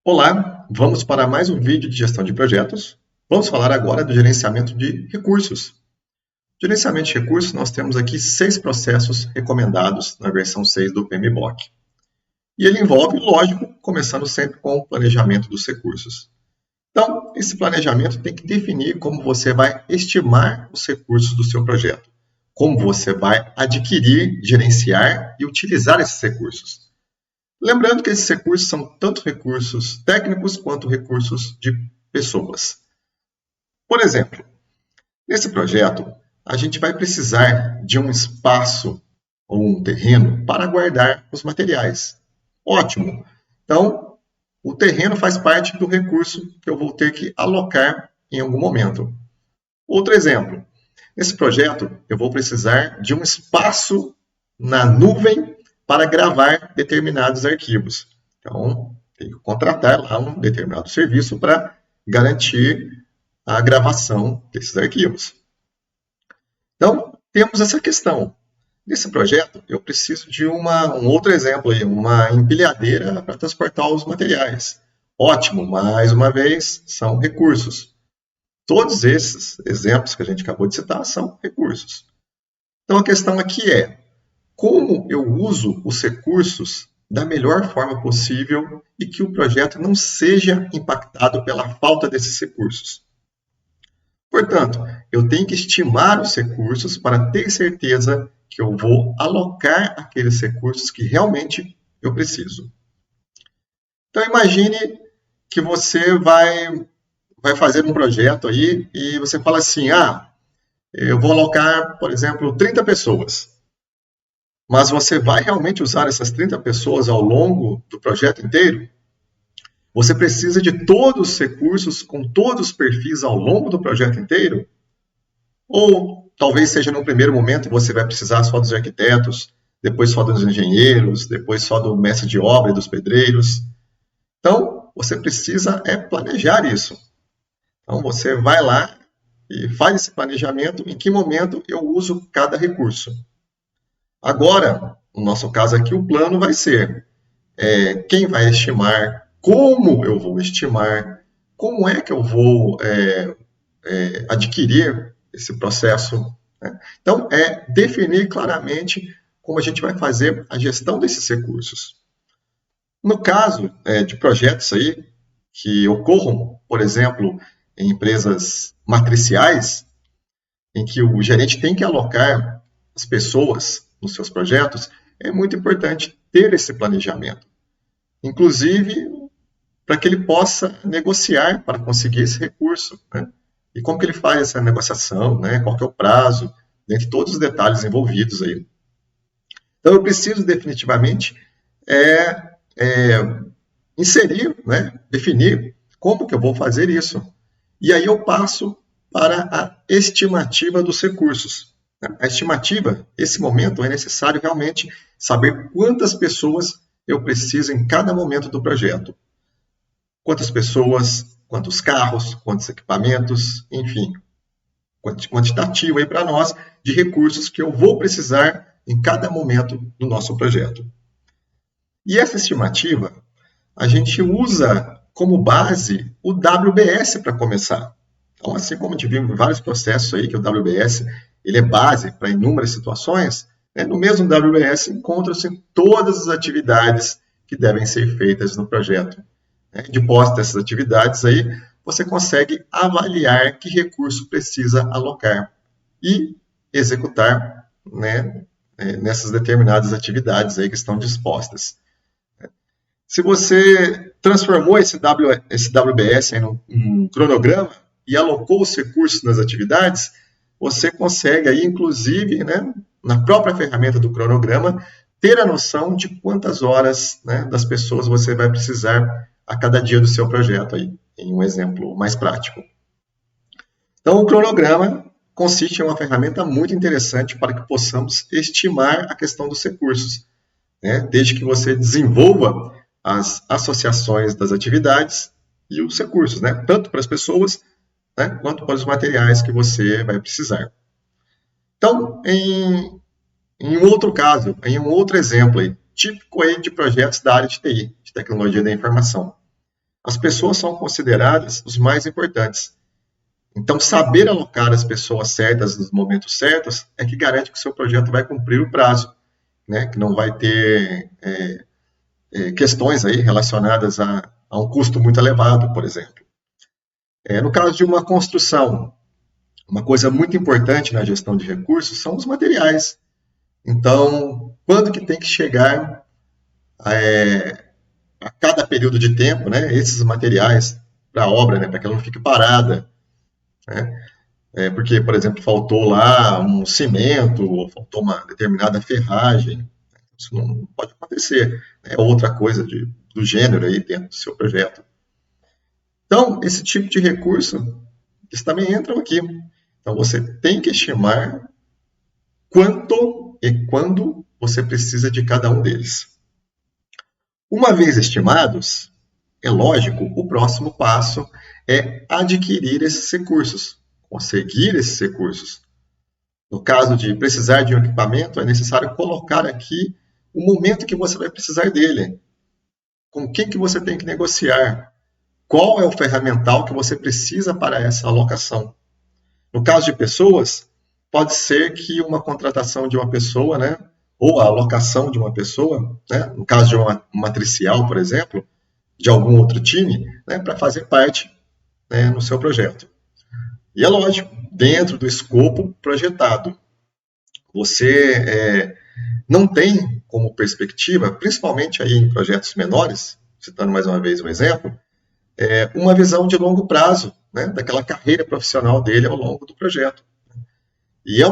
Olá, vamos para mais um vídeo de gestão de projetos. Vamos falar agora do gerenciamento de recursos. Gerenciamento de recursos, nós temos aqui 6 processos recomendados na versão 6 do PMBOK. E ele envolve, lógico, começando sempre com o planejamento dos recursos. Então, esse planejamento tem que definir como você vai estimar os recursos do seu projeto, como você vai adquirir, gerenciar e utilizar esses recursos. Lembrando que esses recursos são tanto recursos técnicos quanto recursos de pessoas. Por exemplo, nesse projeto, a gente vai precisar de um espaço ou um terreno para guardar os materiais. Ótimo! Então, o terreno faz parte do recurso que eu vou ter que alocar em algum momento. Outro exemplo, nesse projeto, eu vou precisar de um espaço na nuvem para gravar determinados arquivos. Então, tenho que contratar lá um determinado serviço para garantir a gravação desses arquivos. Então, temos essa questão. Nesse projeto, eu preciso de um outro exemplo, aí, uma empilhadeira para transportar os materiais. Ótimo, mais uma vez, são recursos. Todos esses exemplos que a gente acabou de citar são recursos. Então, a questão aqui é, como eu uso os recursos da melhor forma possível e que o projeto não seja impactado pela falta desses recursos. Portanto, eu tenho que estimar os recursos para ter certeza que eu vou alocar aqueles recursos que realmente eu preciso. Então, imagine que você vai fazer um projeto aí e você fala assim, eu vou alocar, por exemplo, 30 pessoas. Mas você vai realmente usar essas 30 pessoas ao longo do projeto inteiro? Você precisa de todos os recursos com todos os perfis ao longo do projeto inteiro? Ou talvez seja no primeiro momento você vai precisar só dos arquitetos, depois só dos engenheiros, depois só do mestre de obra e dos pedreiros. Então, você precisa planejar isso. Então, você vai lá e faz esse planejamento em que momento eu uso cada recurso. Agora, no nosso caso aqui, o plano vai ser quem vai estimar, como eu vou estimar, como é que eu vou adquirir esse processo. Né? Então, definir claramente como a gente vai fazer a gestão desses recursos. No caso de projetos aí que ocorram, por exemplo, em empresas matriciais, em que o gerente tem que alocar as pessoas nos seus projetos, é muito importante ter esse planejamento. Inclusive, para que ele possa negociar para conseguir esse recurso. Né? E como que ele faz essa negociação, né? Qual que é o prazo, dentre todos os detalhes envolvidos aí. Então, eu preciso definitivamente inserir, né? Definir como que eu vou fazer isso. E aí eu passo para a estimativa dos recursos. A estimativa, nesse momento, é necessário realmente saber quantas pessoas eu preciso em cada momento do projeto. Quantas pessoas, quantos carros, quantos equipamentos, enfim, quantitativo aí para nós de recursos que eu vou precisar em cada momento do nosso projeto. E essa estimativa, a gente usa como base o WBS para começar. Então, assim como a gente viu em vários processos aí, que o WBS ele é base para inúmeras situações, no mesmo WBS encontram-se todas as atividades que devem ser feitas no projeto. Depois dessas atividades aí, você consegue avaliar que recurso precisa alocar e executar nessas determinadas atividades aí que estão dispostas. Se você transformou esse WBS em um cronograma e alocou os recursos nas atividades, você consegue aí, inclusive, na própria ferramenta do cronograma, ter a noção de quantas horas das pessoas você vai precisar a cada dia do seu projeto, aí, em um exemplo mais prático. Então, o cronograma consiste em uma ferramenta muito interessante para que possamos estimar a questão dos recursos, desde que você desenvolva as associações das atividades e os recursos, tanto para as pessoas quanto para os materiais que você vai precisar. Então, em um outro caso, em um outro exemplo aí, típico aí de projetos da área de TI, de tecnologia da informação. as pessoas são consideradas os mais importantes. Então, saber alocar as pessoas certas nos momentos certos é que garante que o seu projeto vai cumprir o prazo, né? Que não vai ter questões aí relacionadas a um custo muito elevado, por exemplo. No caso de uma construção, uma coisa muito importante na gestão de recursos são os materiais. Então, quando que tem que chegar a cada período de tempo, né, esses materiais para a obra, né, para que ela não fique parada, né? Porque, por exemplo, faltou lá um cimento, ou faltou uma determinada ferragem. Isso não pode acontecer. É outra coisa do gênero aí dentro do seu projeto. Então, esse tipo de recurso, eles também entram aqui. Então, você tem que estimar quanto e quando você precisa de cada um deles. Uma vez estimados, é lógico, o próximo passo é adquirir esses recursos, conseguir esses recursos. No caso de precisar de um equipamento, é necessário colocar aqui o momento que você vai precisar dele, com quem que você tem que negociar, qual é o ferramental que você precisa para essa alocação. No caso de pessoas, pode ser que uma contratação de uma pessoa, né, ou a alocação de uma pessoa, né, no caso de uma matricial, por exemplo, de algum outro time, né, para fazer parte, né, no seu projeto. E é lógico, dentro do escopo projetado. Você não tem como perspectiva, principalmente aí em projetos menores, citando mais uma vez um exemplo, uma visão de longo prazo, né, daquela carreira profissional dele ao longo do projeto. E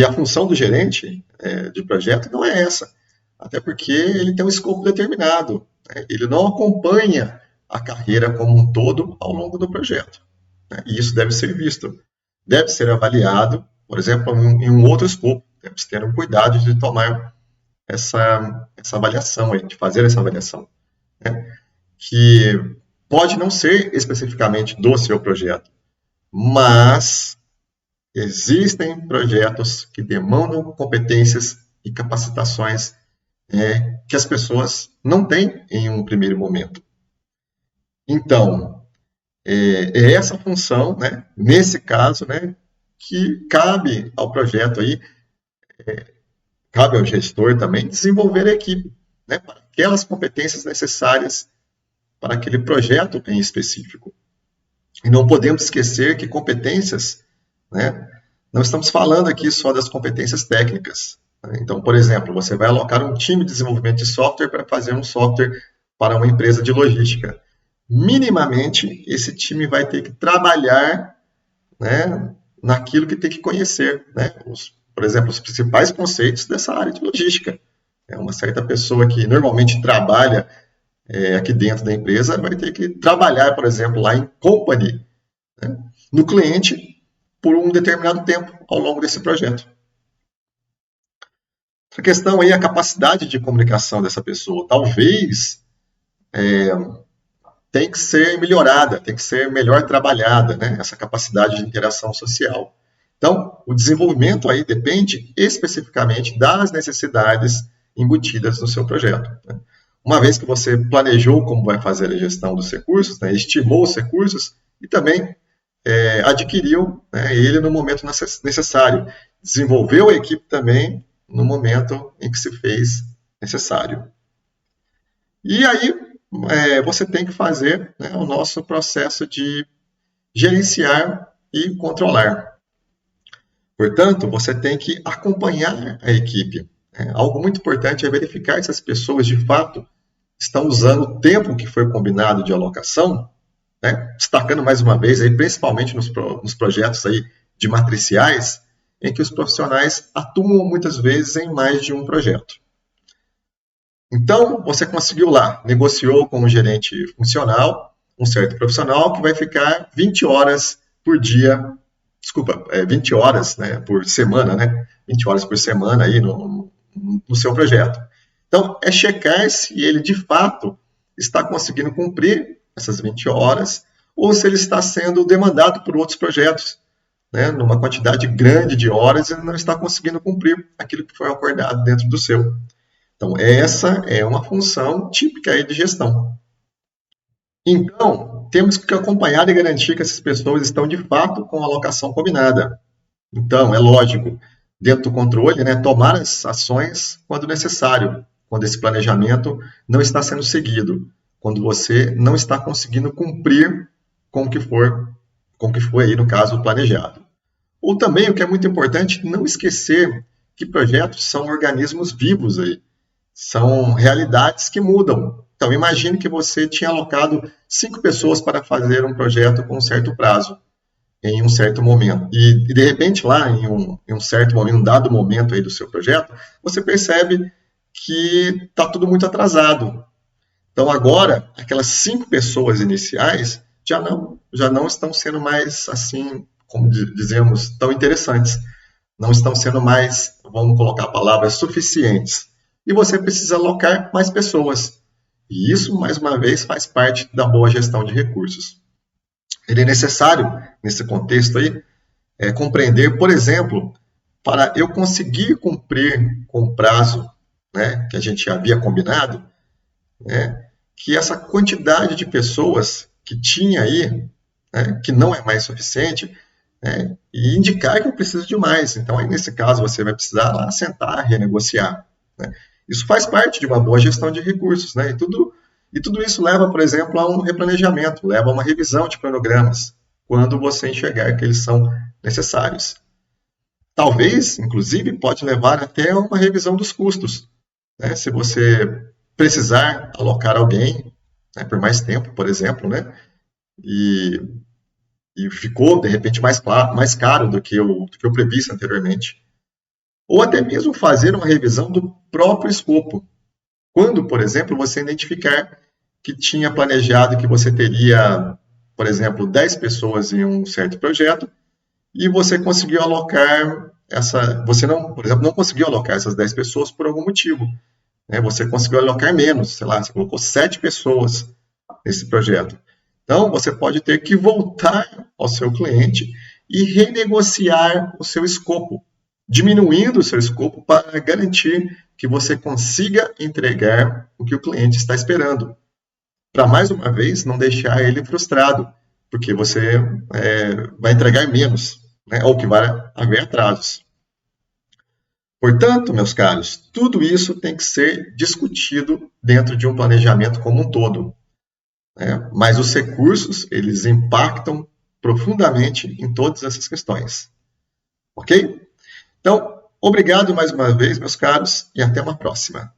a função do gerente de projeto não é essa, até porque ele tem um escopo determinado, né, ele não acompanha a carreira como um todo ao longo do projeto, né, e isso deve ser visto, deve ser avaliado, por exemplo, em um outro escopo, deve ter um cuidado de tomar essa avaliação, aí, de fazer essa avaliação, né, que pode não ser especificamente do seu projeto, mas existem projetos que demandam competências e capacitações que as pessoas não têm em um primeiro momento. Então, é essa função, né, nesse caso, né, que cabe ao projeto aí, cabe ao gestor também desenvolver a equipe, né, para aquelas competências necessárias para aquele projeto em específico. E não podemos esquecer que competências, né, não estamos falando aqui só das competências técnicas. Né? Então, por exemplo, você vai alocar um time de desenvolvimento de software para fazer um software para uma empresa de logística. Minimamente, esse time vai ter que trabalhar, né, naquilo que tem que conhecer, né? Por exemplo, os principais conceitos dessa área de logística. Uma certa pessoa que normalmente trabalha aqui dentro da empresa vai ter que trabalhar, por exemplo, lá em company, né, no cliente, por um determinado tempo ao longo desse projeto. Outra questão aí é a capacidade de comunicação dessa pessoa. Talvez tem que ser melhorada, tem que ser melhor trabalhada, né, essa capacidade de interação social. Então, o desenvolvimento aí depende especificamente das necessidades embutidas no seu projeto. Né? Uma vez que você planejou como vai fazer a gestão dos recursos, né, estimou os recursos e também adquiriu, né, ele no momento necessário, desenvolveu a equipe também no momento em que se fez necessário. E aí você tem que fazer, né, o nosso processo de gerenciar e controlar. Portanto, você tem que acompanhar a equipe. Algo muito importante é verificar se as pessoas, de fato, estão usando o tempo que foi combinado de alocação, né? Destacando mais uma vez, aí, principalmente nos projetos aí de matriciais, em que os profissionais atuam muitas vezes em mais de um projeto. Então, você conseguiu lá, negociou com um gerente funcional, um certo profissional que vai ficar 20 horas por dia, 20 horas, né, por semana, né? 20 horas por semana aí no seu projeto. Então, é checar se ele, de fato, está conseguindo cumprir essas 20 horas ou se ele está sendo demandado por outros projetos, né, numa quantidade grande de horas e não está conseguindo cumprir aquilo que foi acordado dentro do seu. Então, essa é uma função típica aí de gestão. Então, temos que acompanhar e garantir que essas pessoas estão de fato com a alocação combinada. Então, é lógico, dentro do controle, né, tomar as ações quando necessário, quando esse planejamento não está sendo seguido, quando você não está conseguindo cumprir com o que for, com o que foi aí, no caso, planejado. Ou também, o que é muito importante, não esquecer que projetos são organismos vivos aí, são realidades que mudam. Então, imagine que você tinha alocado 5 pessoas para fazer um projeto com um certo prazo, em um certo momento. E de repente, lá em um certo momento, um dado momento aí do seu projeto, você percebe que está tudo muito atrasado. Então, agora, aquelas 5 pessoas iniciais já não estão sendo mais, assim, como dizemos, tão interessantes. Não estão sendo mais, vamos colocar a palavra, suficientes. E você precisa alocar mais pessoas. E isso, mais uma vez, faz parte da boa gestão de recursos. Ele é necessário, nesse contexto aí, compreender, por exemplo, para eu conseguir cumprir com o prazo, né, que a gente havia combinado, né, que essa quantidade de pessoas que tinha aí, né, que não é mais suficiente, né, e indicar que eu preciso de mais. Então, aí, nesse caso, você vai precisar lá sentar, renegociar. Né? Isso faz parte de uma boa gestão de recursos, né? E tudo isso leva, por exemplo, a um replanejamento, leva a uma revisão de cronogramas, quando você enxergar que eles são necessários. Talvez, inclusive, pode levar até a uma revisão dos custos. Né? Se você precisar alocar alguém, né, por mais tempo, por exemplo, né, e, e ficou, de repente, mais caro do que o previsto anteriormente. Ou até mesmo fazer uma revisão do próprio escopo. Quando, por exemplo, você identificar que tinha planejado que você teria, por exemplo, 10 pessoas em um certo projeto e você conseguiu alocar você não, por exemplo, não conseguiu alocar essas 10 pessoas por algum motivo, né? Você conseguiu alocar menos, sei lá, você colocou 7 pessoas nesse projeto. Então, você pode ter que voltar ao seu cliente e renegociar o seu escopo, diminuindo o seu escopo para garantir que você consiga entregar o que o cliente está esperando. Para, mais uma vez, não deixar ele frustrado, porque você vai entregar menos, né? Ou que vai haver atrasos. Portanto, meus caros, tudo isso tem que ser discutido dentro de um planejamento como um todo. Né? Mas os recursos, eles impactam profundamente em todas essas questões. Ok? Então, obrigado mais uma vez, meus caros, e até uma próxima.